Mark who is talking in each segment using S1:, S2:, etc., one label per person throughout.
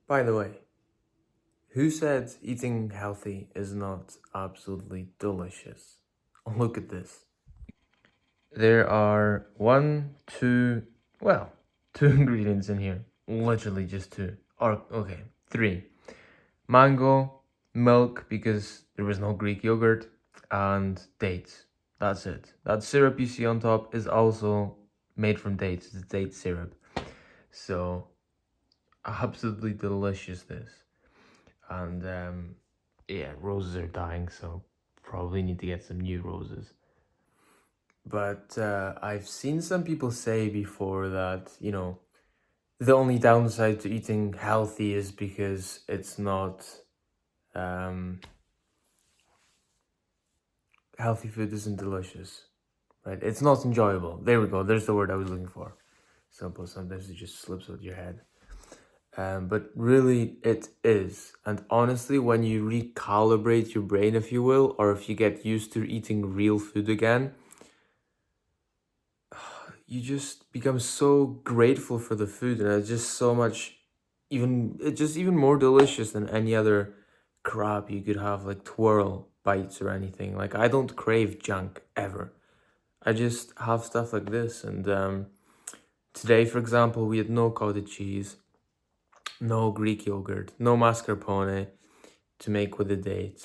S1: By the way, who said eating healthy is not absolutely delicious? Look at this. There are two ingredients in here. Literally just two. Or, okay, three. Mango, milk, because there was no Greek yogurt, and dates. That's it. That syrup you see on top is also made from dates. It's date syrup. So, absolutely delicious this. And yeah, roses are dying, so probably need to get some new roses. But I've seen some people say before that, the only downside to eating healthy is because it's not healthy food isn't delicious, right? It's not enjoyable. There we go. There's the word I was looking for. Simple. Sometimes it just slips out your head. But really, it is. And honestly, when you recalibrate your brain, if you will, or if you get used to eating real food again, you just become so grateful for the food, and it's just so much, it's just even more delicious than any other crap you could have, like twirl bites or anything. Like, I don't crave junk ever. I just have stuff like this. And today, for example, we had no cottage cheese, no Greek yogurt, no mascarpone to make with the dates,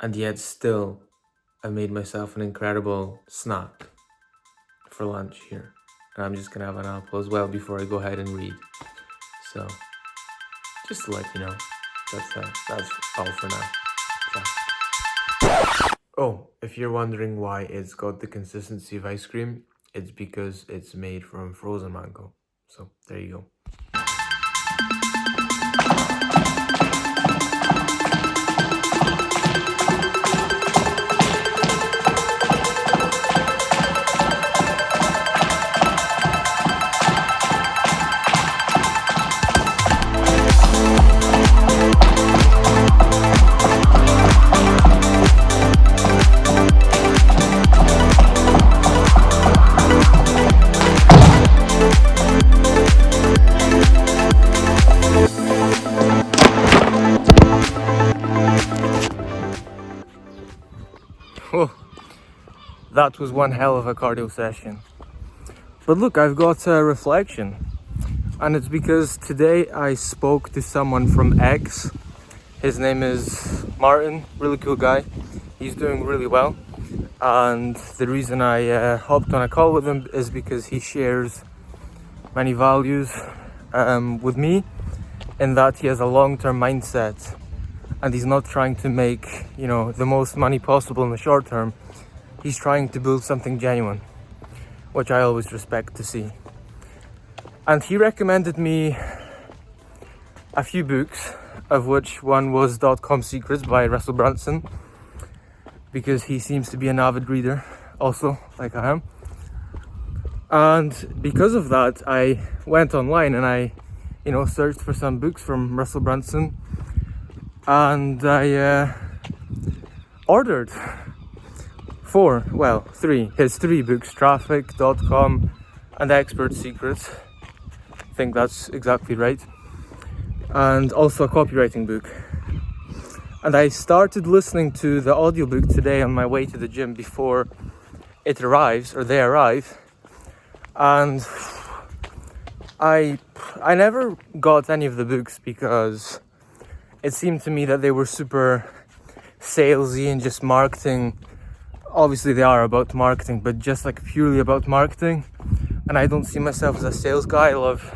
S1: and yet still I made myself an incredible snack for lunch here. And I'm just gonna have an apple as well before I go ahead and read. So, just to let you know, that's all for now. Ciao. Oh, if you're wondering why it's got the consistency of ice cream, it's because it's made from frozen mango. So, there you go. Oh, that was one hell of a cardio session. But look, I've got a reflection. And it's because today I spoke to someone from X. His name is Martin, really cool guy. He's doing really well. And the reason I hopped on a call with him is because he shares many values with me, in that he has a long-term mindset. And he's not trying to make, the most money possible in the short term. He's trying to build something genuine, which I always respect to see. And he recommended me a few books, of which one was .com Secrets by Russell Brunson, because he seems to be an avid reader also, like I am. And because of that, I went online and I, searched for some books from Russell Brunson. And I ordered his three books, Traffic.com and Expert Secrets. I think that's exactly right. And also a copywriting book. And I started listening to the audiobook today on my way to the gym before it arrives, or they arrive. And I never got any of the books because it seemed to me that they were super salesy and just marketing. Obviously they are about marketing, but just like purely about marketing. And I don't see myself as a sales guy. I love,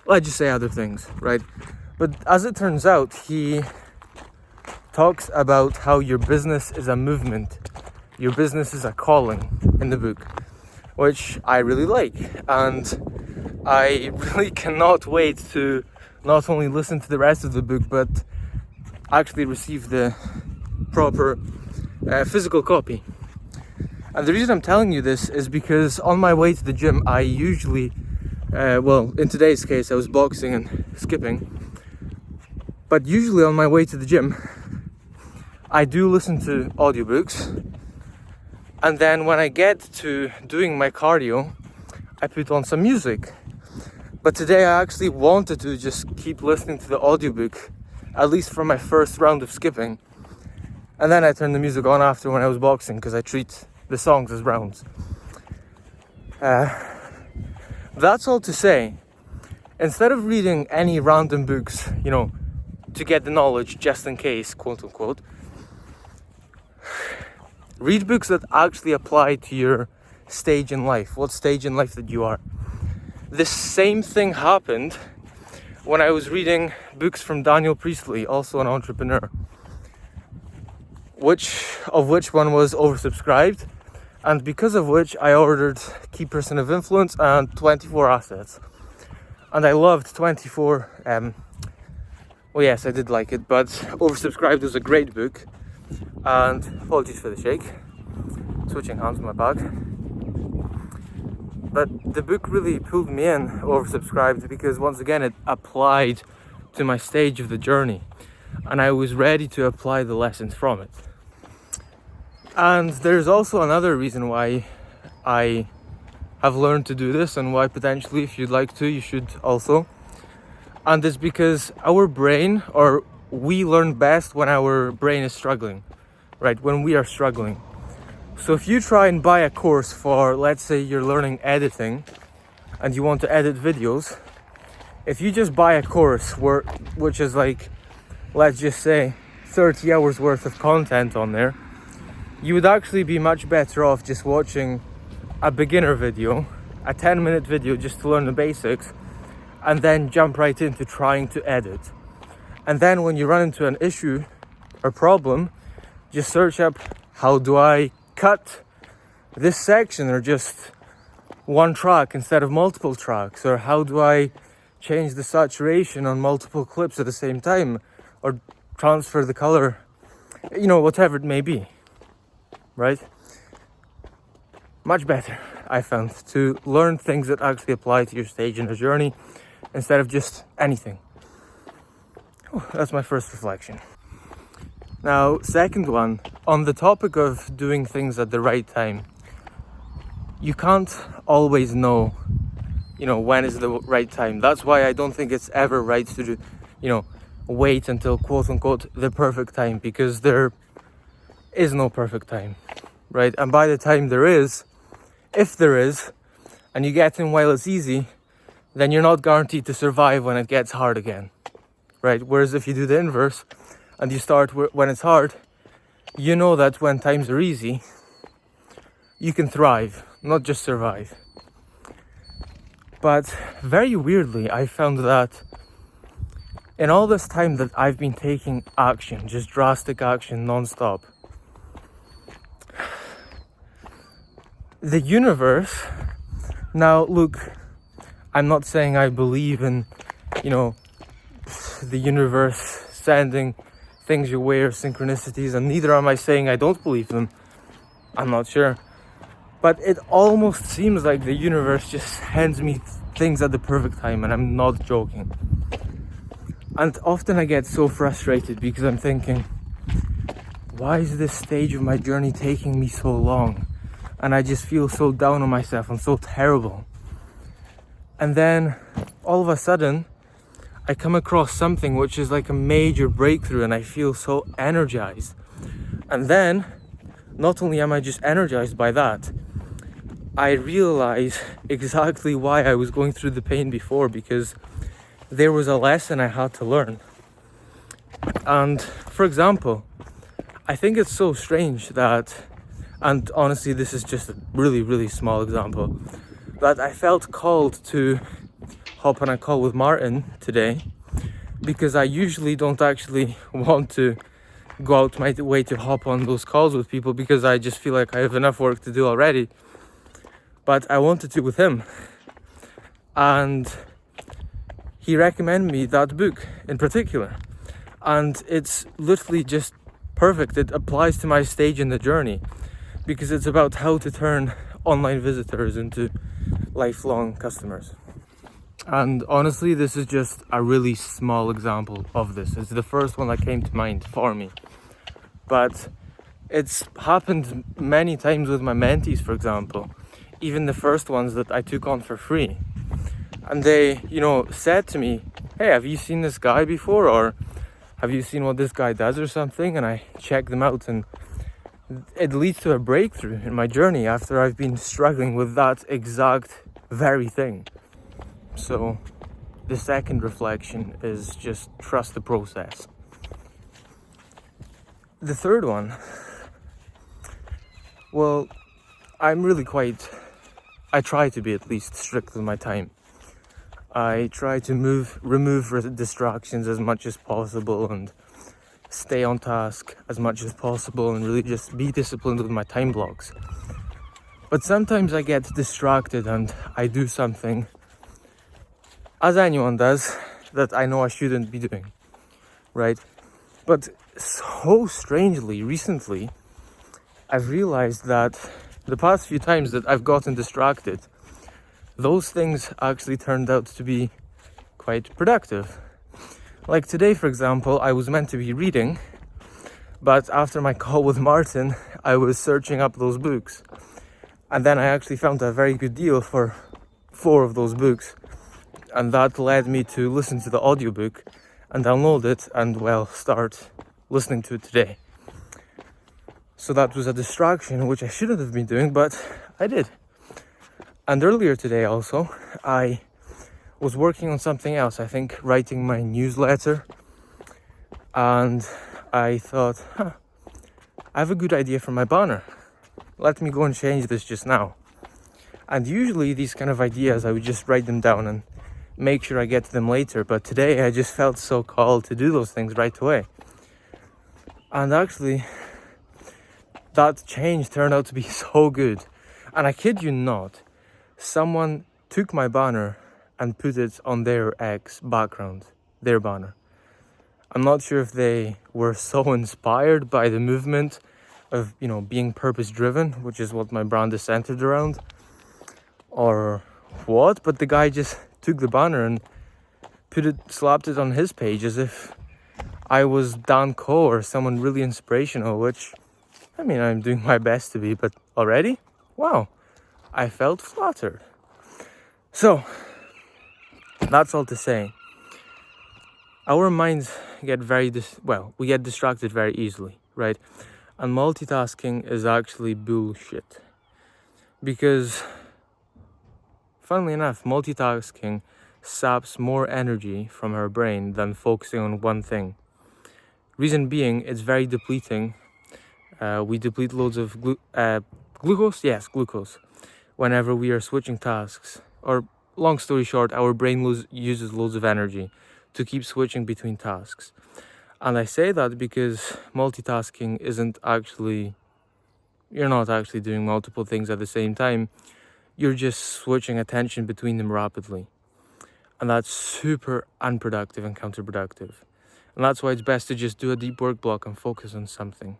S1: let's just say other things, right? But as it turns out, he talks about how your business is a movement. Your business is a calling in the book, which I really like. And I really cannot wait to not only listen to the rest of the book, but actually receive the proper physical copy. And the reason I'm telling you this is because on my way to the gym, I usually, in today's case, I was boxing and skipping. But usually on my way to the gym, I do listen to audiobooks. And then when I get to doing my cardio, I put on some music. But today I actually wanted to just keep listening to the audiobook, at least for my first round of skipping. And then I turned the music on after when I was boxing, because I treat the songs as rounds. That's all to say, instead of reading any random books, to get the knowledge just in case, quote unquote, read books that actually apply to your stage in life, what stage in life that you are. This same thing happened when I was reading books from Daniel Priestley, also an entrepreneur, which one was oversubscribed, and because of which I ordered Key Person of Influence and 24 Assets. And I loved 24. Well, yes, I did like it, but Oversubscribed was a great book. And apologies for the shake, switching hands on my bag. But the book really pulled me in, Oversubscribed, because once again it applied to my stage of the journey, and I was ready to apply the lessons from it. And there's also another reason why I have learned to do this, and why potentially, if you'd like to, you should also. And it's because our brain, or we learn best when our brain is struggling, right? When we are struggling. So if you try and buy a course for, let's say you're learning editing and you want to edit videos, if you just buy a course which is like, let's just say 30 hours worth of content on there, you would actually be much better off just watching a beginner video, a 10-minute video just to learn the basics, and then jump right into trying to edit. And then when you run into an issue or problem, just search up, how do I cut this section, or just one track instead of multiple tracks, or how do I change the saturation on multiple clips at the same time, or transfer the color, whatever it may be, right? Much better, I found, to learn things that actually apply to your stage in the journey instead of just anything. That's my first reflection. Now, second one, on the topic of doing things at the right time, you can't always know, when is the right time. That's why I don't think it's ever right to do, wait until quote unquote the perfect time, because there is no perfect time, right? And by the time there is, if there is, and you get in while it's easy, then you're not guaranteed to survive when it gets hard again, right? Whereas if you do the inverse, and you start when it's hard, you know that when times are easy, you can thrive, not just survive. But very weirdly, I found that in all this time that I've been taking action, just drastic action, non-stop, the universe, now look, I'm not saying I believe in, the universe sending things your way or synchronicities, and neither am I saying I don't believe them. I'm not sure. But it almost seems like the universe just hands me things at the perfect time, and I'm not joking. And often I get so frustrated because I'm thinking, why is this stage of my journey taking me so long? And I just feel so down on myself and so terrible. And then all of a sudden, I come across something which is like a major breakthrough, and I feel so energized. And then, not only am I just energized by that, I realize exactly why I was going through the pain before, because there was a lesson I had to learn. And for example, I think it's so strange that, and honestly this is just a really, really small example, that I felt called to hop on a call with Martin today, because I usually don't actually want to go out my way to hop on those calls with people, because I just feel like I have enough work to do already. But I wanted to with him, and he recommended me that book in particular, and it's literally just perfect. It applies to my stage in the journey, because it's about how to turn online visitors into lifelong customers. And honestly, this is just a really small example of this. It's the first one that came to mind for me. But it's happened many times with my mentees, for example. Even the first ones that I took on for free. And they, said to me, hey, have you seen this guy before? Or have you seen what this guy does or something? And I check them out, and it leads to a breakthrough in my journey after I've been struggling with that exact very thing. So the second reflection is just trust the process. The third one, well, I try to be at least strict with my time. I try to remove distractions as much as possible and stay on task as much as possible and really just be disciplined with my time blocks. But sometimes I get distracted and I do something, as anyone does, that I know I shouldn't be doing, right? But so strangely, recently, I've realized that the past few times that I've gotten distracted, those things actually turned out to be quite productive. Like today, for example, I was meant to be reading, but after my call with Martin, I was searching up those books. And then I actually found a very good deal for 4 of those books. And that led me to listen to the audiobook and download it and, start listening to it today. So that was a distraction, which I shouldn't have been doing, but I did. And earlier today also, I was working on something else, I think writing my newsletter. And I thought, I have a good idea for my banner. Let me go and change this just now. And usually these kind of ideas, I would just write them down and make sure I get to them later. But today I just felt so called to do those things right away. And actually, that change turned out to be so good. And I kid you not, someone took my banner and put it on their X background, their banner. I'm not sure if they were so inspired by the movement of, being purpose driven, which is what my brand is centered around, or what, but the guy just took the banner and slapped it on his page as if I was Dan Coe or someone really inspirational, which, I'm doing my best to be, but already? Wow, I felt flattered. So, that's all to say. Our minds get we get distracted very easily, right? And multitasking is actually bullshit. Because, funnily enough, multitasking saps more energy from our brain than focusing on one thing. Reason being, it's very depleting. We deplete loads of glucose. Yes, glucose. Whenever we are switching tasks. Or, long story short, our brain uses loads of energy to keep switching between tasks. And I say that because multitasking you're not actually doing multiple things at the same time. You're just switching attention between them rapidly. And that's super unproductive and counterproductive. And that's why it's best to just do a deep work block and focus on something.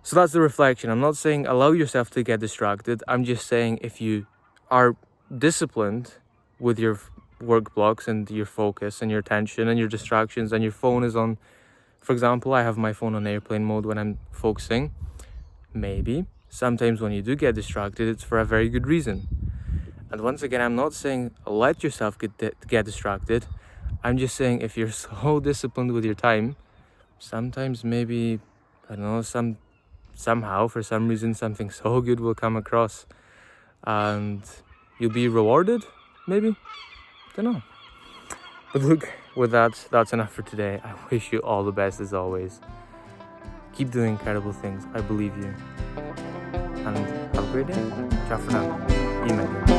S1: So that's the reflection. I'm not saying allow yourself to get distracted. I'm just saying if you are disciplined with your work blocks and your focus and your attention and your distractions, and your phone is on, for example, I have my phone on airplane mode when I'm focusing. Maybe sometimes when you do get distracted, it's for a very good reason. And once again, I'm not saying let yourself get distracted. I'm just saying if you're so disciplined with your time, sometimes maybe, somehow for some reason something so good will come across and you'll be rewarded, maybe. Don't know. But look, with that's enough for today. I wish you all the best as always. Keep doing incredible things. I believe you. And have a great day. Ciao for now. Email.